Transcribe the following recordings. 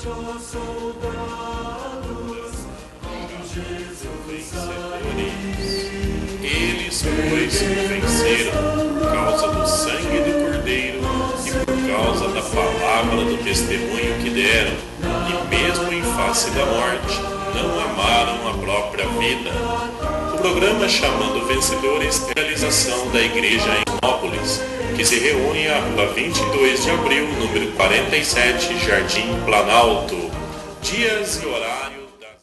ó soldados, com Jesus Eles, pois, venceram por causa do sangue do Cordeiro e por causa da palavra do testemunho que deram, e mesmo em face da morte, não amaram a própria vida. O programa Chamando Vencedores é a realização da Igreja em Mópolis, que se reúne à Rua 22 de Abril, número 47, Jardim Planalto. Dias e horários das...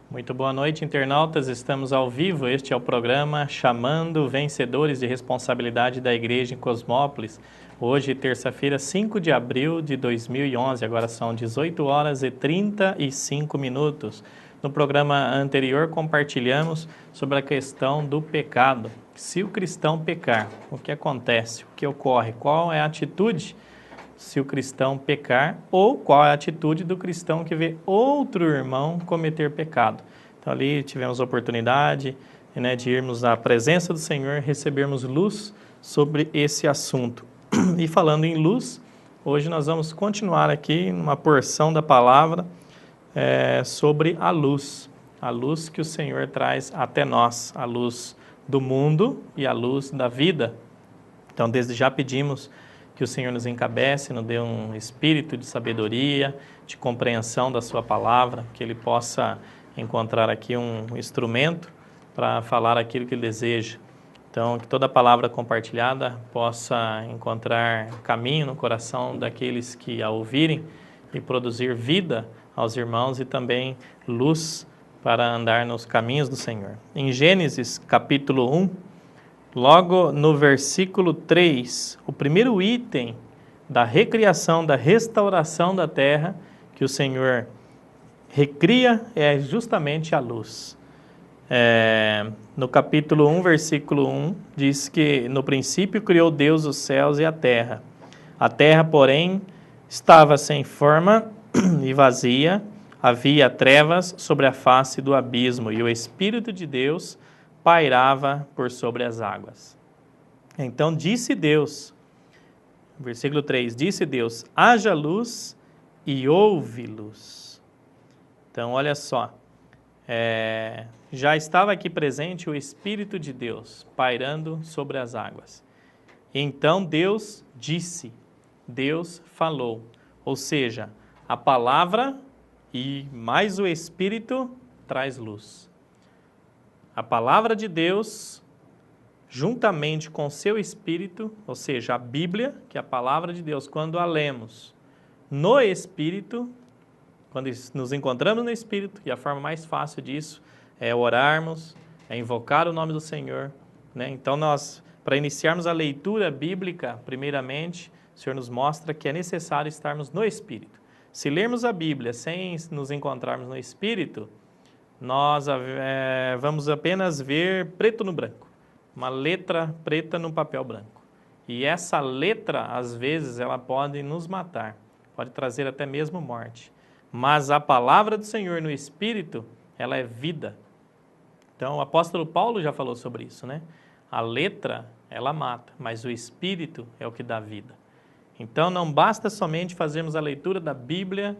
Muito boa noite, internautas. Estamos ao vivo. Este é o programa Chamando Vencedores de Responsabilidade da Igreja em Cosmópolis. Hoje, terça-feira, 5 de abril de 2011. Agora são 18 horas e 35 minutos. No programa anterior, compartilhamos sobre a questão do pecado. Se o cristão pecar, o que acontece? O que ocorre? Qual é a atitude se o cristão pecar, ou qual é a atitude do cristão que vê outro irmão cometer pecado. Então ali tivemos a oportunidade, né, de irmos à presença do Senhor e recebermos luz sobre esse assunto. E falando em luz, hoje nós vamos continuar aqui numa porção da palavra sobre a luz que o Senhor traz até nós, a luz do mundo e a luz da vida. Então desde já pedimos que o Senhor nos encabece, nos dê um espírito de sabedoria, de compreensão da sua palavra, que Ele possa encontrar aqui um instrumento para falar aquilo que Ele deseja. Então, que toda palavra compartilhada possa encontrar caminho no coração daqueles que a ouvirem e produzir vida aos irmãos e também luz para andar nos caminhos do Senhor. Em Gênesis, capítulo 1, logo no versículo 3, o primeiro item da recriação, da restauração da terra, que o Senhor recria, é justamente a luz. No capítulo 1, versículo 1, diz que no princípio criou Deus os céus e a terra. A terra, porém, estava sem forma e vazia, havia trevas sobre a face do abismo, e o Espírito de Deus pairava por sobre as águas. Então disse Deus, versículo 3, disse Deus, haja luz e houve luz. Então olha só, já estava aqui presente o Espírito de Deus pairando sobre as águas. Então Deus disse, Deus falou, ou seja, a palavra e mais o Espírito traz luz. A palavra de Deus, juntamente com seu Espírito, ou seja, a Bíblia, que é a palavra de Deus, quando a lemos no Espírito, quando nos encontramos no Espírito, e a forma mais fácil disso é orarmos, é invocar o nome do Senhor, né? Então nós, para iniciarmos a leitura bíblica, primeiramente, o Senhor nos mostra que é necessário estarmos no Espírito. Se lermos a Bíblia sem nos encontrarmos no Espírito, nós vamos apenas ver preto no branco, uma letra preta no papel branco. E essa letra, às vezes, ela pode nos matar, pode trazer até mesmo morte. Mas a palavra do Senhor no Espírito, ela é vida. Então, o apóstolo Paulo já falou sobre isso, né? A letra, ela mata, mas o Espírito é o que dá vida. Então, não basta somente fazermos a leitura da Bíblia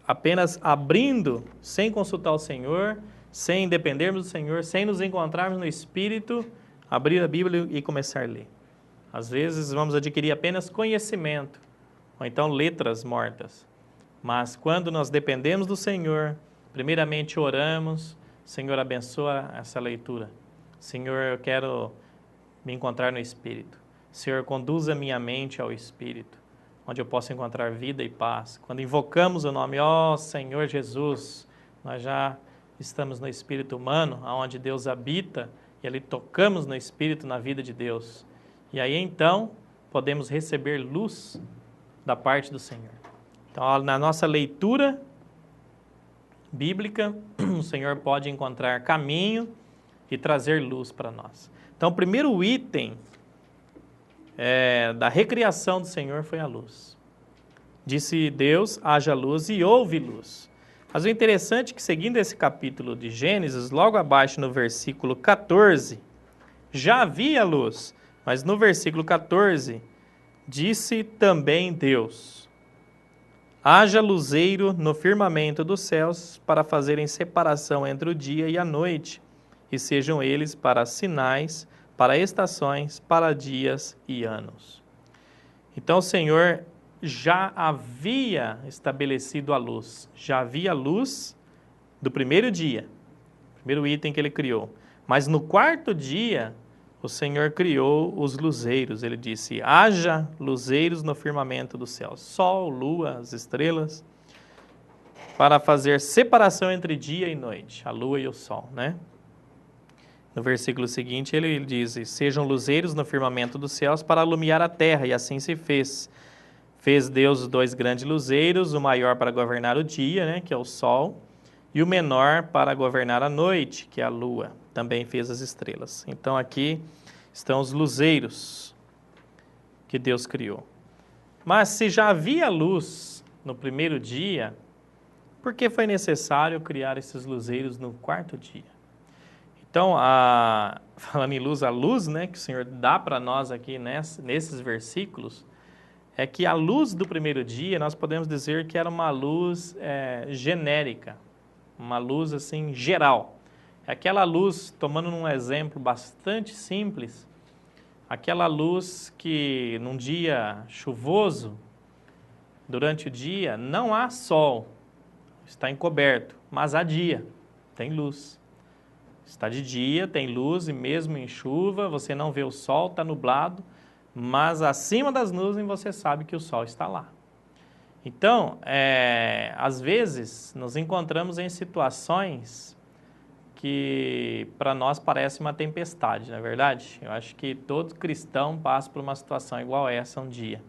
apenas abrindo, sem consultar o Senhor, sem dependermos do Senhor, sem nos encontrarmos no Espírito, abrir a Bíblia e começar a ler. Às vezes vamos adquirir apenas conhecimento, ou então letras mortas. Mas quando nós dependemos do Senhor, primeiramente oramos, Senhor, abençoa essa leitura. Senhor, eu quero me encontrar no Espírito. Senhor, conduza minha mente ao Espírito, onde eu possa encontrar vida e paz. Quando invocamos o nome, ó Senhor Jesus, nós já estamos no espírito humano, onde Deus habita, e ali tocamos no espírito, na vida de Deus. E aí então, podemos receber luz da parte do Senhor. Então, na nossa leitura bíblica, o Senhor pode encontrar caminho e trazer luz para nós. Então, o primeiro item da recriação do Senhor foi a luz. Disse Deus, haja luz e houve luz. Mas o interessante é que, seguindo esse capítulo de Gênesis, logo abaixo no versículo 14, já havia luz, mas no versículo 14, disse também Deus: haja luzeiro no firmamento dos céus para fazerem separação entre o dia e a noite, e sejam eles para sinais, para estações, para dias e anos. Então o Senhor já havia estabelecido a luz, já havia luz do primeiro dia, primeiro item que ele criou. Mas no quarto dia, o Senhor criou os luzeiros. Ele disse: haja luzeiros no firmamento dos céus, sol, lua, as estrelas, para fazer separação entre dia e noite, a lua e o sol, né? No versículo seguinte ele diz: sejam luzeiros no firmamento dos céus para alumiar a terra, e assim se fez. Fez Deus os 2 grandes luzeiros, o maior para governar o dia, né, que é o sol, e o menor para governar a noite, que é a lua. Também fez as estrelas. Então aqui estão os luzeiros que Deus criou. Mas se já havia luz no primeiro dia, por que foi necessário criar esses luzeiros no quarto dia? Então, falando em luz, a luz, né, que o Senhor dá para nós aqui nesses versículos, é que a luz do primeiro dia, nós podemos dizer que era uma luz genérica, uma luz assim geral. Aquela luz, tomando um exemplo bastante simples, aquela luz que num dia chuvoso, durante o dia, não há sol, está encoberto, mas há dia, tem luz. Está de dia, tem luz, e mesmo em chuva, você não vê o sol, está nublado, mas acima das nuvens você sabe que o sol está lá. Então, às vezes, nos encontramos em situações que para nós parece uma tempestade, não é verdade? Eu acho que todo cristão passa por uma situação igual essa um dia.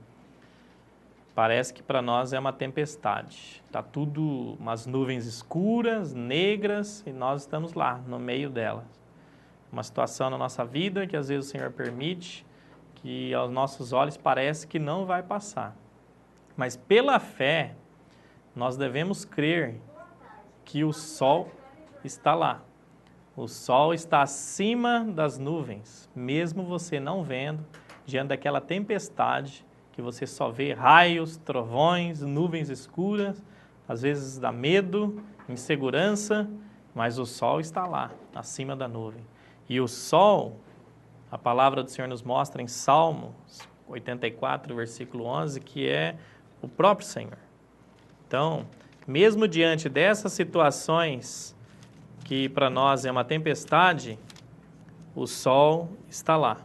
Parece que para nós é uma tempestade. Está tudo umas nuvens escuras, negras, e nós estamos lá, no meio delas. Uma situação na nossa vida que às vezes o Senhor permite, que aos nossos olhos parece que não vai passar. Mas pela fé, nós devemos crer que o sol está lá. O sol está acima das nuvens, mesmo você não vendo, diante daquela tempestade que você só vê raios, trovões, nuvens escuras, às vezes dá medo, insegurança, mas o sol está lá, acima da nuvem. E o sol, a palavra do Senhor nos mostra em Salmos 84, versículo 11, que é o próprio Senhor. Então, mesmo diante dessas situações que para nós é uma tempestade, o sol está lá.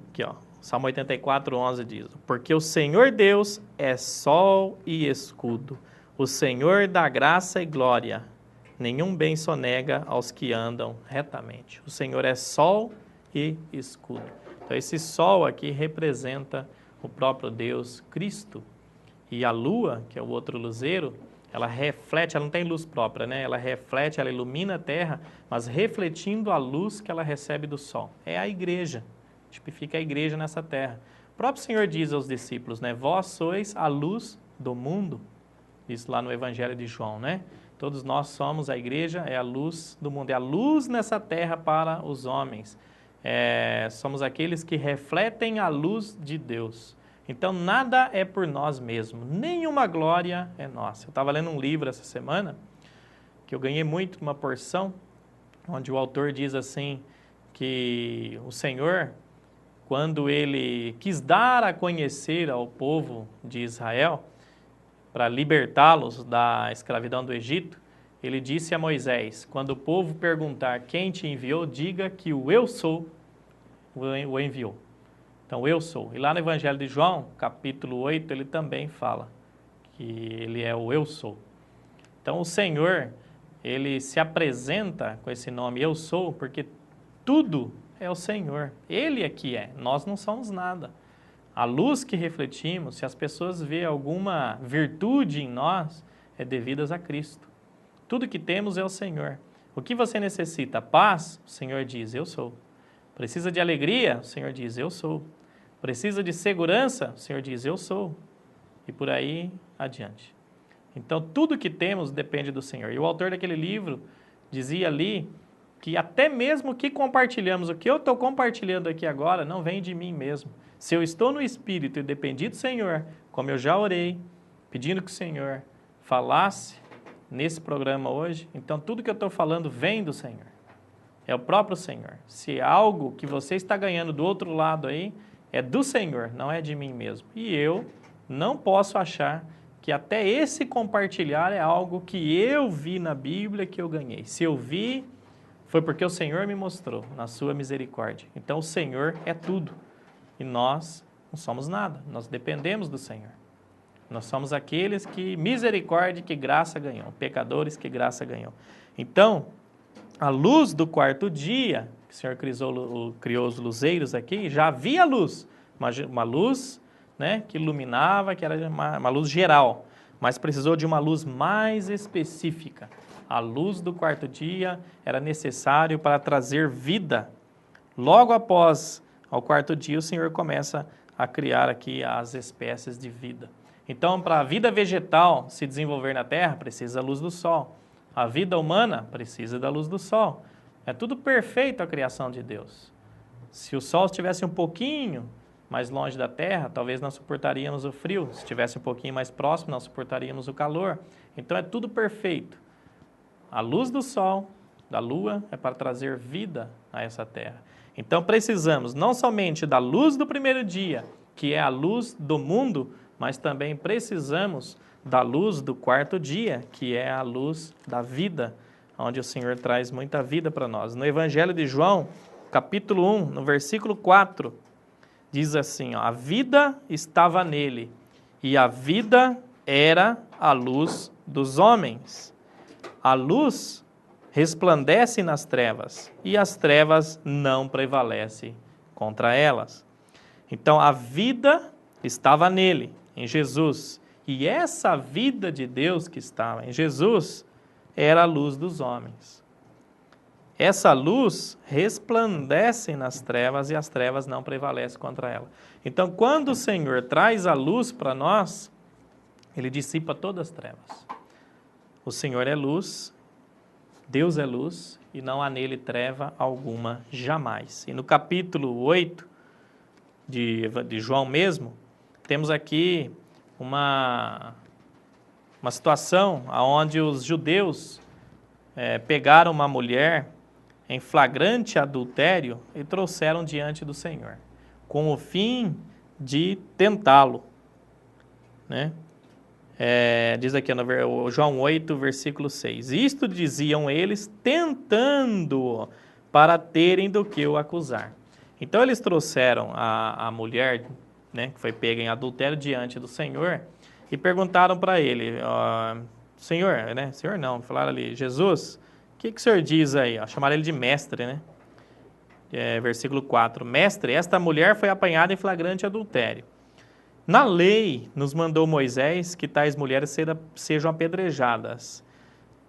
Aqui, ó, Salmo 84, 11 diz: porque o Senhor Deus é sol e escudo, o Senhor dá graça e glória, nenhum bem sonega aos que andam retamente. O Senhor é sol e escudo. Então esse sol aqui representa o próprio Deus, Cristo. E a lua, que é o outro luzeiro, ela reflete, ela não tem luz própria, né? Ela reflete, ela ilumina a terra, mas refletindo a luz que ela recebe do sol. É a igreja, tipifica a igreja nessa terra. O próprio Senhor diz aos discípulos, né? Vós sois a luz do mundo. Isso lá no Evangelho de João, né? Todos nós somos a igreja, é a luz do mundo, é a luz nessa terra para os homens. Somos aqueles que refletem a luz de Deus. Então, nada é por nós mesmos, nenhuma glória é nossa. Eu estava lendo um livro essa semana, que eu ganhei muito uma porção, onde o autor diz assim, que o Senhor, quando ele quis dar a conhecer ao povo de Israel, para libertá-los da escravidão do Egito, ele disse a Moisés, quando o povo perguntar quem te enviou, diga que o eu sou o enviou. Então, eu sou. E lá no Evangelho de João, capítulo 8, ele também fala que ele é o eu sou. Então, o Senhor, ele se apresenta com esse nome eu sou, porque tudo é o Senhor. Ele é que é, nós não somos nada. A luz que refletimos, se as pessoas veem alguma virtude em nós, é devidas a Cristo. Tudo que temos é o Senhor. O que você necessita? Paz? O Senhor diz, eu sou. Precisa de alegria? O Senhor diz, eu sou. Precisa de segurança? O Senhor diz, eu sou. E por aí adiante. Então, tudo que temos depende do Senhor. E o autor daquele livro dizia ali que até mesmo o que compartilhamos, o que eu estou compartilhando aqui agora, não vem de mim mesmo. Se eu estou no Espírito e dependi do Senhor, como eu já orei, pedindo que o Senhor falasse nesse programa hoje, então tudo que eu estou falando vem do Senhor. É o próprio Senhor. Se algo que você está ganhando do outro lado aí, é do Senhor, não é de mim mesmo. E eu não posso achar que até esse compartilhar é algo que eu vi na Bíblia que eu ganhei. Se eu vi, foi porque o Senhor me mostrou, na sua misericórdia. Então o Senhor é tudo. E nós não somos nada, nós dependemos do Senhor. Nós somos aqueles que misericórdia, que graça ganhou, pecadores que graça ganhou. Então, a luz do quarto dia, que o Senhor criou os luzeiros aqui, já havia luz, uma luz, né, que iluminava, que era uma luz geral, mas precisou de uma luz mais específica. A luz do quarto dia era necessário para trazer vida. Logo após ao quarto dia, o Senhor começa a criar aqui as espécies de vida. Então, para a vida vegetal se desenvolver na terra, precisa da luz do sol. A vida humana precisa da luz do sol. É tudo perfeito a criação de Deus. Se o sol estivesse um pouquinho mais longe da terra, talvez não suportaríamos o frio. Se estivesse um pouquinho mais próximo, não suportaríamos o calor. Então, é tudo perfeito. A luz do sol, da lua, é para trazer vida a essa terra. Então, precisamos não somente da luz do primeiro dia, que é a luz do mundo, mas também precisamos da luz do quarto dia, que é a luz da vida, onde o Senhor traz muita vida para nós. No Evangelho de João, capítulo 1, no versículo 4, diz assim, ó, a vida estava nele, e a vida era a luz dos homens. A luz resplandece nas trevas, e as trevas não prevalecem contra elas. Então, a vida estava nele, em Jesus, e essa vida de Deus que estava em Jesus era a luz dos homens. Essa luz resplandece nas trevas e as trevas não prevalecem contra ela. Então, quando o Senhor traz a luz para nós, Ele dissipa todas as trevas. O Senhor é luz, Deus é luz e não há nele treva alguma jamais. E no capítulo 8 de João mesmo, temos aqui uma situação onde os judeus pegaram uma mulher em flagrante adultério e trouxeram diante do Senhor, com o fim de tentá-lo, né? Diz aqui no João 8, versículo 6. Isto diziam eles, tentando-o, para terem do que o acusar. Então eles trouxeram a mulher, né, que foi pega em adultério diante do Senhor e perguntaram para ele, Senhor, né? Senhor não, falaram ali, Jesus, o que o Senhor diz aí? Chamaram ele de mestre, né? Versículo 4. Mestre, esta mulher foi apanhada em flagrante adultério. Na lei, nos mandou Moisés que tais mulheres sejam apedrejadas.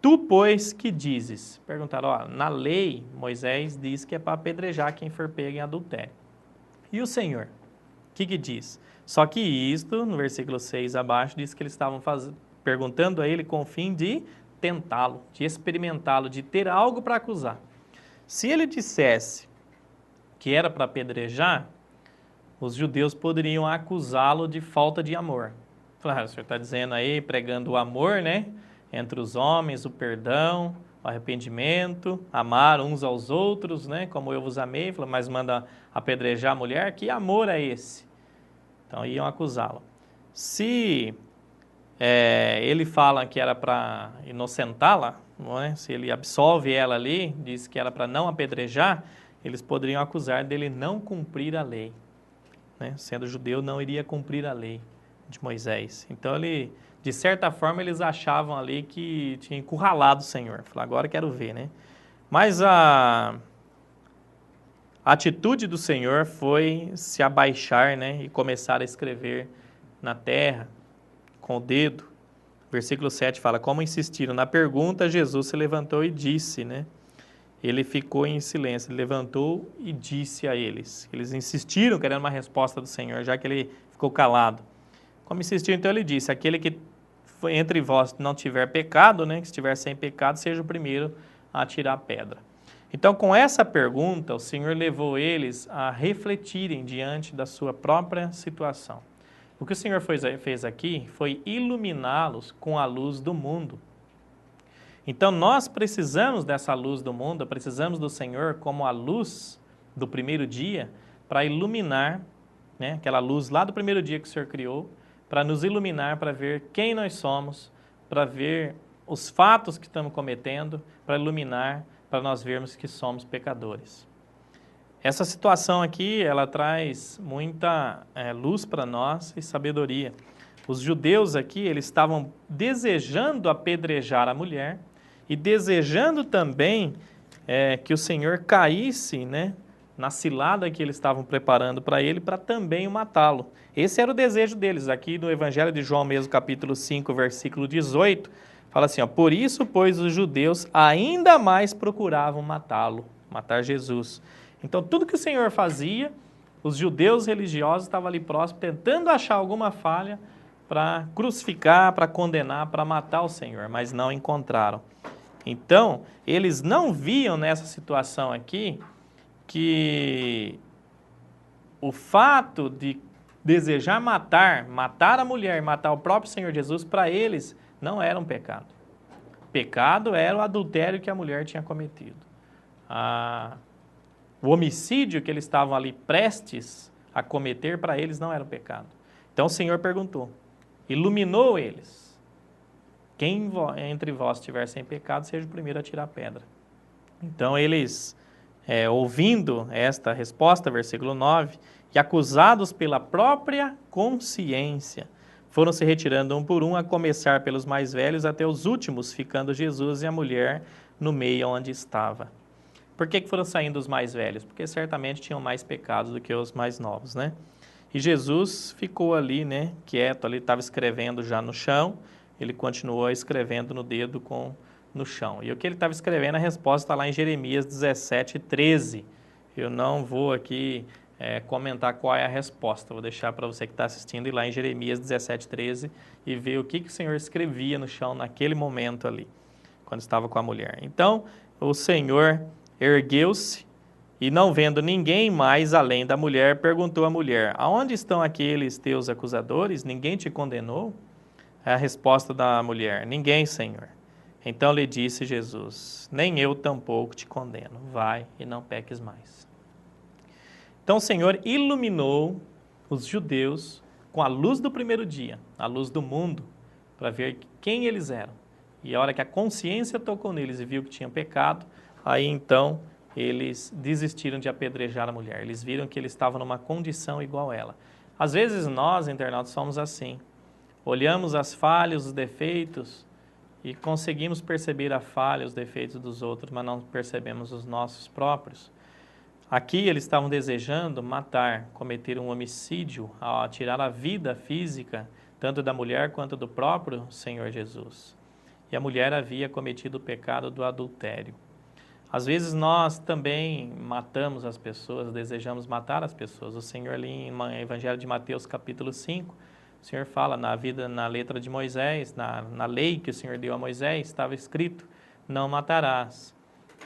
Tu, pois, que dizes? Perguntaram, na lei, Moisés diz que é para apedrejar quem for pego em adultério. E o Senhor? O que diz? Só que isto, no versículo 6 abaixo, diz que eles estavam perguntando a ele com o fim de tentá-lo, de experimentá-lo, de ter algo para acusar. Se ele dissesse que era para apedrejar, os judeus poderiam acusá-lo de falta de amor. Claro, o senhor está dizendo aí, pregando o amor, né? Entre os homens, o perdão, o arrependimento, amar uns aos outros, né? Como eu vos amei, mas manda apedrejar a mulher, que amor é esse? Então iam acusá-lo. Se ele fala que era para inocentá-la, não é? Se ele absolve ela ali, diz que era para não apedrejar, eles poderiam acusar dele não cumprir a lei. Né? Sendo judeu, não iria cumprir a lei de Moisés. Então, de certa forma, eles achavam ali que tinha encurralado o Senhor. Falaram, agora quero ver, né? Mas a atitude do Senhor foi se abaixar, né? E começar a escrever na terra, com o dedo. Versículo 7 fala, como insistiram na pergunta, Jesus se levantou e disse, né? Ele ficou em silêncio, ele levantou e disse a eles. Eles insistiram querendo uma resposta do Senhor, já que ele ficou calado. Como insistiram, então ele disse, aquele que entre vós não tiver pecado, né, que estiver sem pecado, seja o primeiro a atirar a pedra. Então, com essa pergunta, o Senhor levou eles a refletirem diante da sua própria situação. O que o Senhor fez aqui foi iluminá-los com a luz do mundo. Então, nós precisamos dessa luz do mundo, precisamos do Senhor como a luz do primeiro dia para iluminar, né, aquela luz lá do primeiro dia que o Senhor criou, para nos iluminar, para ver quem nós somos, para ver os fatos que estamos cometendo, para iluminar, para nós vermos que somos pecadores. Essa situação aqui, ela traz muita luz para nós e sabedoria. Os judeus aqui, eles estavam desejando apedrejar a mulher e desejando também que o Senhor caísse, né, na cilada que eles estavam preparando para ele, para também o matá-lo. Esse era o desejo deles. Aqui no Evangelho de João mesmo, capítulo 5, versículo 18, fala assim, ó, por isso, pois, os judeus ainda mais procuravam matá-lo, matar Jesus. Então, tudo que o Senhor fazia, os judeus religiosos estavam ali próximos, tentando achar alguma falha para crucificar, para condenar, para matar o Senhor, mas não encontraram. Então, eles não viam nessa situação aqui que o fato de desejar matar a mulher, matar o próprio Senhor Jesus, para eles não era um pecado. Pecado era o adultério que a mulher tinha cometido. O homicídio que eles estavam ali prestes a cometer, para eles não era um pecado. Então o Senhor perguntou, iluminou eles. Quem entre vós estiver sem pecado, seja o primeiro a tirar a pedra. Então eles, ouvindo esta resposta, versículo 9, e acusados pela própria consciência, foram se retirando um por um, a começar pelos mais velhos até os últimos, ficando Jesus e a mulher no meio onde estava. Por que foram saindo os mais velhos? Porque certamente tinham mais pecados do que os mais novos, né? E Jesus ficou ali, né, quieto, ali estava escrevendo já no chão, ele continuou escrevendo no dedo no chão. E o que ele estava escrevendo, a resposta está lá em Jeremias 17:13. Eu não vou aqui comentar qual é a resposta, vou deixar para você que está assistindo ir lá em Jeremias 17:13 e ver o que o Senhor escrevia no chão naquele momento ali, quando estava com a mulher. Então, o Senhor ergueu-se e, não vendo ninguém mais além da mulher, perguntou à mulher, aonde estão aqueles teus acusadores? Ninguém te condenou? A resposta da mulher, ninguém, Senhor. Então lhe disse Jesus, nem eu tampouco te condeno, vai e não peques mais. Então o Senhor iluminou os judeus com a luz do primeiro dia, a luz do mundo, para ver quem eles eram. E a hora que a consciência tocou neles e viu que tinham pecado, aí então eles desistiram de apedrejar a mulher. Eles viram que eles estavam numa condição igual a ela. Às vezes nós, internautas, somos assim. Olhamos as falhas, os defeitos e conseguimos perceber a falha, os defeitos dos outros, mas não percebemos os nossos próprios. Aqui eles estavam desejando matar, cometer um homicídio ao tirar a vida física, tanto da mulher quanto do próprio Senhor Jesus. E a mulher havia cometido o pecado do adultério. Às vezes nós também matamos as pessoas, desejamos matar as pessoas. O Senhor ali no Evangelho de Mateus capítulo 5, o Senhor fala na letra de Moisés, na lei que o Senhor deu a Moisés, estava escrito, não matarás.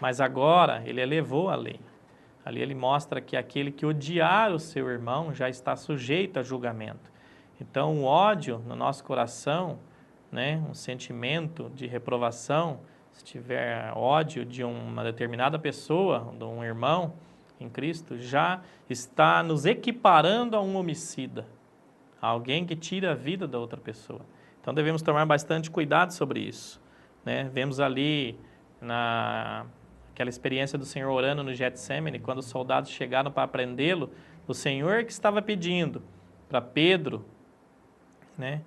Mas agora ele elevou a lei. Ali ele mostra que aquele que odiar o seu irmão já está sujeito a julgamento. Então o ódio no nosso coração, né, um sentimento de reprovação, se tiver ódio de uma determinada pessoa, de um irmão em Cristo, já está nos equiparando a um homicida, a alguém que tira a vida da outra pessoa. Então devemos tomar bastante cuidado sobre isso, né? Vemos ali aquela experiência do Senhor orando no Getsemane, quando os soldados chegaram para prendê-lo, o Senhor que estava pedindo para Pedro, né,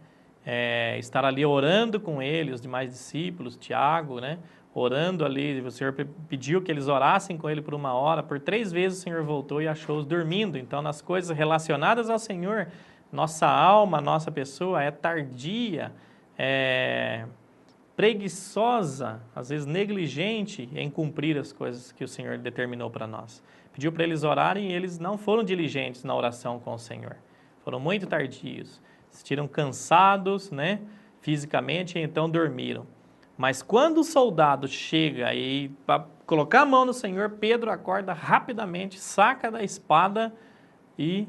estar ali orando com ele, os demais discípulos, Tiago, né, orando ali, o Senhor pediu que eles orassem com ele por 1 hora, por 3 vezes o Senhor voltou e achou-os dormindo. Então, nas coisas relacionadas ao Senhor, nossa alma, nossa pessoa é tardia, preguiçosa, às vezes negligente em cumprir as coisas que o Senhor determinou para nós. Pediu para eles orarem e eles não foram diligentes na oração com o Senhor. Foram muito tardios, se sentiram cansados, né? fisicamente, e então dormiram. Mas quando o soldado chega e para colocar a mão no Senhor, Pedro acorda rapidamente, saca da espada e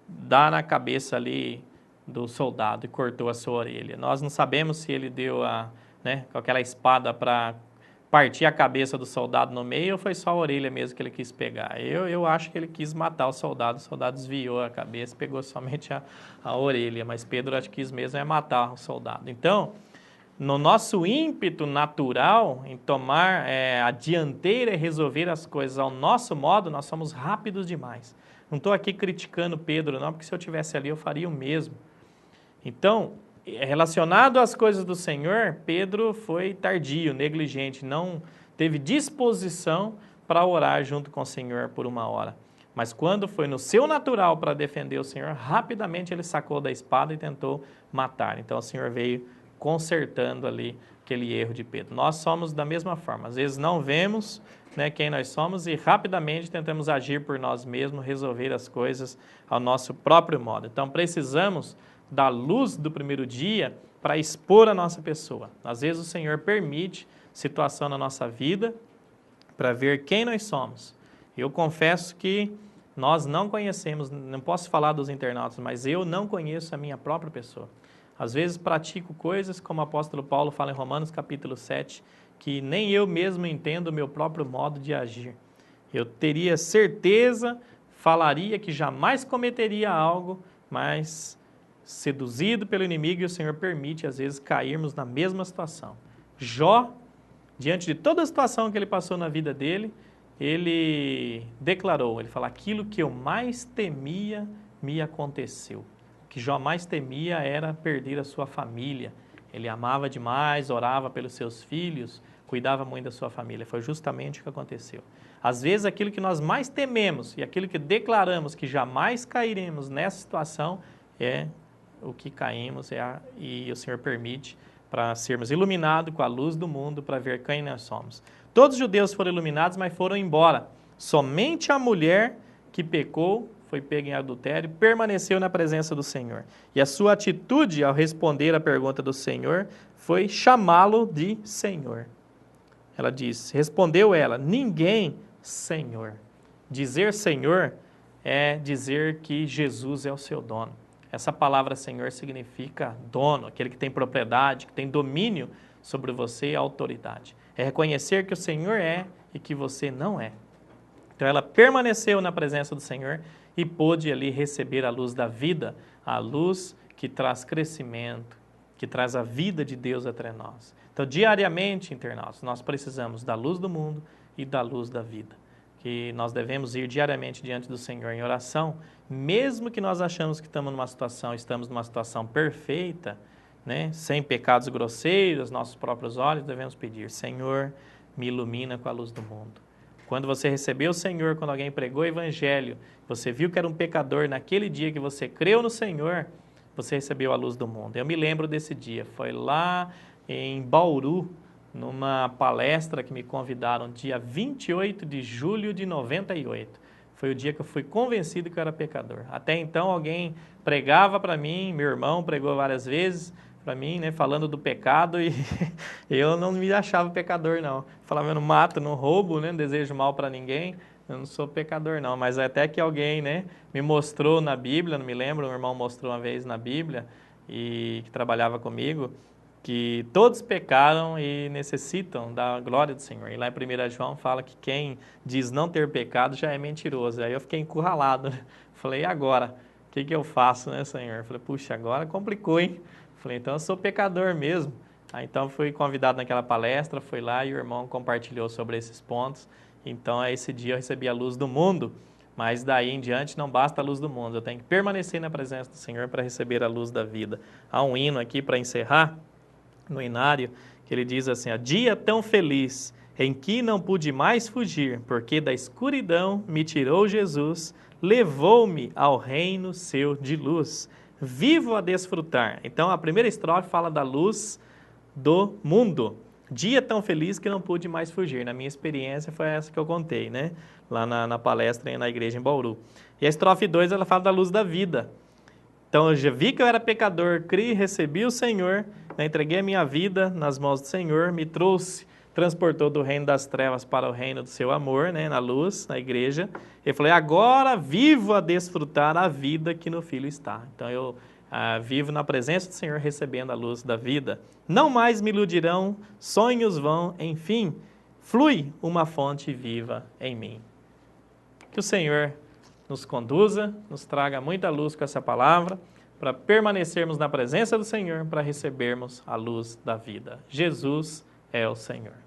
dá na cabeça ali do soldado e cortou a sua orelha. Nós não sabemos se ele deu com aquela espada para partir a cabeça do soldado no meio ou foi só a orelha mesmo que ele quis pegar. Eu acho que ele quis matar o soldado desviou a cabeça, pegou somente a orelha, mas Pedro acho que quis mesmo matar o soldado. Então, no nosso ímpeto natural em tomar a dianteira e resolver as coisas ao nosso modo, nós somos rápidos demais. Não estou aqui criticando Pedro não, porque se eu estivesse ali eu faria o mesmo. Então, relacionado às coisas do Senhor, Pedro foi tardio, negligente, não teve disposição para orar junto com o Senhor por 1 hora. Mas quando foi no seu natural para defender o Senhor, rapidamente ele sacou da espada e tentou matar. Então o Senhor veio consertando ali aquele erro de Pedro. Nós somos da mesma forma, às vezes não vemos quem nós somos e rapidamente tentamos agir por nós mesmos, resolver as coisas ao nosso próprio modo. Então precisamos da luz do primeiro dia para expor a nossa pessoa. Às vezes o Senhor permite situação na nossa vida para ver quem nós somos. Eu confesso que nós não conhecemos, não posso falar dos internautas, mas eu não conheço a minha própria pessoa. Às vezes pratico coisas, como o apóstolo Paulo fala em Romanos capítulo 7, que nem eu mesmo entendo o meu próprio modo de agir. Eu teria certeza, falaria que jamais cometeria algo, mas seduzido pelo inimigo e o Senhor permite, às vezes, cairmos na mesma situação. Jó, diante de toda a situação que ele passou na vida dele, ele declarou, ele fala, aquilo que eu mais temia me aconteceu. O que Jó mais temia era perder a sua família. Ele amava demais, orava pelos seus filhos, cuidava muito da sua família. Foi justamente o que aconteceu. Às vezes, aquilo que nós mais tememos e aquilo que declaramos que jamais cairemos nessa situação é o que caímos e o Senhor permite para sermos iluminados com a luz do mundo para ver quem nós somos. Todos os judeus foram iluminados, mas foram embora. Somente a mulher que pecou, foi pega em adultério, permaneceu na presença do Senhor. E a sua atitude ao responder à pergunta do Senhor foi chamá-lo de Senhor. Ela diz, respondeu ela, ninguém Senhor. Dizer Senhor é dizer que Jesus é o seu dono. Essa palavra Senhor significa dono, aquele que tem propriedade, que tem domínio sobre você e autoridade. É reconhecer que o Senhor é e que você não é. Então ela permaneceu na presença do Senhor e pôde ali receber a luz da vida, a luz que traz crescimento, que traz a vida de Deus entre nós. Então diariamente, internautas, nós precisamos da luz do mundo e da luz da vida. Que nós devemos ir diariamente diante do Senhor em oração, mesmo que nós achamos que estamos numa situação perfeita, sem pecados grosseiros, nossos próprios olhos, devemos pedir, Senhor, me ilumina com a luz do mundo. Quando você recebeu o Senhor, quando alguém pregou o Evangelho, você viu que era um pecador, naquele dia que você creu no Senhor, você recebeu a luz do mundo. Eu me lembro desse dia, foi lá em Bauru, numa palestra que me convidaram, dia 28 de julho de 98. Foi o dia que eu fui convencido que eu era pecador. Até então alguém pregava para mim, meu irmão pregou várias vezes para mim, falando do pecado e eu não me achava pecador não. Falava, eu não mato, não roubo, não desejo mal para ninguém, eu não sou pecador não. Mas até que alguém me mostrou na Bíblia, não me lembro, um irmão mostrou uma vez na Bíblia, e que trabalhava comigo, que todos pecaram e necessitam da glória do Senhor. E lá em 1 João fala que quem diz não ter pecado já é mentiroso. Aí eu fiquei encurralado. Falei, e agora? O que eu faço, Senhor? Falei, puxa, agora complicou, hein? Falei, então eu sou pecador mesmo. Aí então fui convidado naquela palestra, fui lá e o irmão compartilhou sobre esses pontos. Então, esse dia eu recebi a luz do mundo. Mas daí em diante não basta a luz do mundo. Eu tenho que permanecer na presença do Senhor para receber a luz da vida. Há um hino aqui para encerrar, no inário, que ele diz assim, dia tão feliz em que não pude mais fugir, porque da escuridão me tirou Jesus, levou-me ao reino seu de luz, vivo a desfrutar. Então a primeira estrofe fala da luz do mundo, dia tão feliz que não pude mais fugir. Na minha experiência foi essa que eu contei, lá na palestra na igreja em Bauru. E a estrofe 2 ela fala da luz da vida. Então eu já vi que eu era pecador, criei, recebi o Senhor, né, entreguei a minha vida nas mãos do Senhor, me trouxe, transportou do reino das trevas para o reino do seu amor, né, na luz, na igreja. Ele falou, agora vivo a desfrutar a vida que no Filho está. Então eu vivo na presença do Senhor, recebendo a luz da vida. Não mais me iludirão, sonhos vão, enfim, flui uma fonte viva em mim. Que o Senhor nos conduza, nos traga muita luz com essa palavra, para permanecermos na presença do Senhor, para recebermos a luz da vida. Jesus é o Senhor.